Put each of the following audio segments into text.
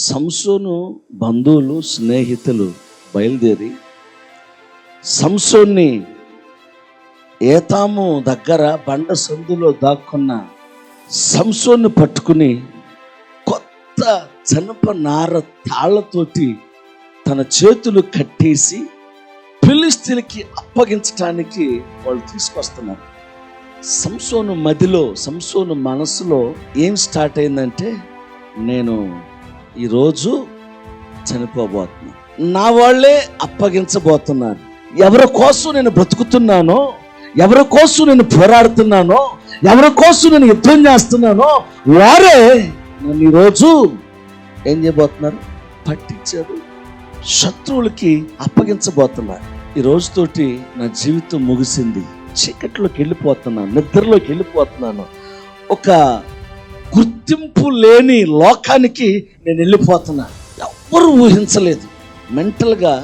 సంసోను బంధువులు స్నేహితులు బయలుదేరి సంసోన్ని ఏతాము దగ్గర బండ సందులో దాక్కున్న సంసోన్ని పట్టుకుని కొత్త జనప నార తాళ్లతోటి తన చేతులు కట్టేసి ఫిలిష్తీయులకి అప్పగించడానికి వాళ్ళు తీసుకొస్తున్నారు. సంసోను మదిలో, సంసోను మనసులో ఏం స్టార్ట్ అయిందంటే, నేను ఈరోజు చనిపోబోతున్నాను, నా వాళ్ళే అప్పగించబోతున్నారు, ఎవరి కోసం నేను బ్రతుకుతున్నానో, ఎవరి కోసం నేను పోరాడుతున్నానో, ఎవరి కోసం నేను యుద్ధం చేస్తున్నానో వారే నన్ను ఈరోజు ఏం చేయబోతున్నారు, పట్టించారు, శత్రువులకి అప్పగించబోతున్నారు. ఈ రోజుతోటి నా జీవితం ముగిసింది, చీకట్లోకి వెళ్ళిపోతున్నాను, నిద్రలోకి వెళ్ళిపోతున్నాను, ఒక గుర్తింపు లేని లోకానికి నేను వెళ్ళిపోతున్నాను. ఎవ్వరూ ఊహించలేదు. మెంటల్గా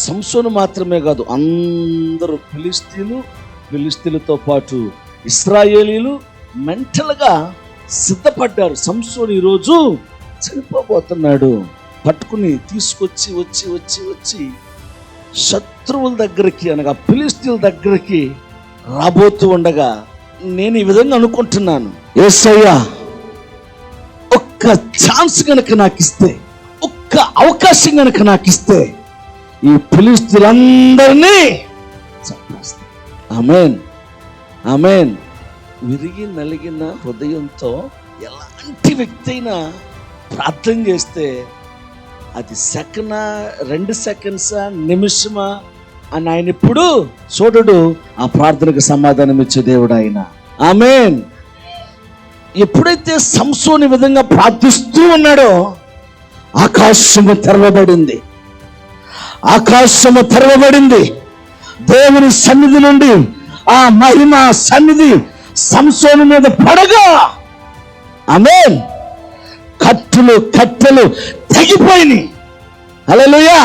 సంసోను మాత్రమే కాదు, అందరూ ఫిలిష్తీయులతో పాటు ఇశ్రాయేలీలు మెంటల్గా సిద్ధపడ్డారు. సంసోను ఈరోజు చనిపోబోతున్నాడు. పట్టుకుని తీసుకొచ్చి వచ్చి శత్రువుల దగ్గరికి, అనగా ఫిలిష్తీయుల దగ్గరికి రాబోతూ ఉండగా నేను ఈ విధంగా అనుకుంటున్నాను, యేసయ్యా ఒక్క ఛాన్స్ గనక నాకు ఇస్తే, ఒక్క అవకాశం గనక నాకు ఇస్తే ఈ ఫిలిష్తీయులందరినీ చంపేస్తా. ఆమేన్, ఆమేన్. విరిగి నలిగిన హృదయంతో ఎలాంటి వ్యక్తి అయినా ప్రార్థన చేస్తే అది సెకండా, 2 సెకండ్సా, నిమిషమా అని ఆయన ఇప్పుడు చూడడు. ఆ ప్రార్థనకు సమాధానం ఇచ్చే దేవుడు ఆయన. ఆమేన్. ఎప్పుడైతే సంసోను విధంగా ప్రార్థిస్తూ ఉన్నాడో ఆకాశము తెరవబడింది, ఆకాశము తెరవబడింది. దేవుని సన్నిధి నుండి ఆ మహిమ సన్నిధి సంసోను మీద పడగా, ఆమేన్, కట్టెలు తెగిపోయినాయి. హల్లెలూయా.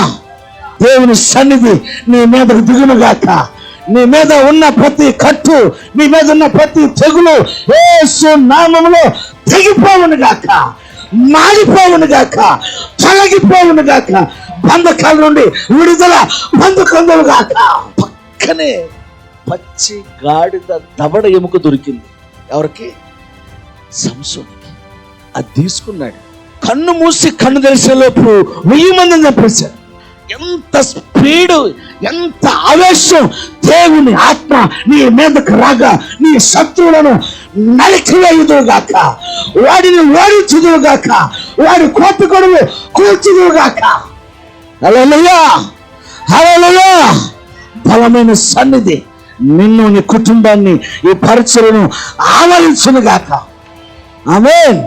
దేవుని సన్నిధి నీ మీద దిగునుగాక. నీ మీద ఉన్న ప్రతి కట్టు, నీ మీద ఉన్న ప్రతి తెగులు యేసు నామములో తెగిపోవునుగాక, మారిపోవునుగాక, తొలగిపోవునుగాక. బంధకాల నుండి విడుదల పొందుకొందువుగాక. పక్కనే పచ్చి గాడిద దవడ ఎముక దొరికింది. ఎవరికి? సంసోనుకి. అది తీసుకున్నాడు. కన్ను మూసి కన్ను తెరిచేలోపు 1000 మందిని చంపేశాడు. ఎంత స్పీడు, ఎంత ఆవేశం! దేవుని ఆత్మ నీ మీదకు రాగా నీ శత్రువులను నలికివేయుదువుగాక, వాడిని ఓడించుదువుగాక, వాడి కోటి కొడువు కూల్చుదువుగాక. హల్లెలూయా, హల్లెలూయా. బలమైన సన్నిధి నిన్ను, నీ కుటుంబాన్ని, ఈ పరిచర్యను ఆవరించునుగాక. ఆమేన్.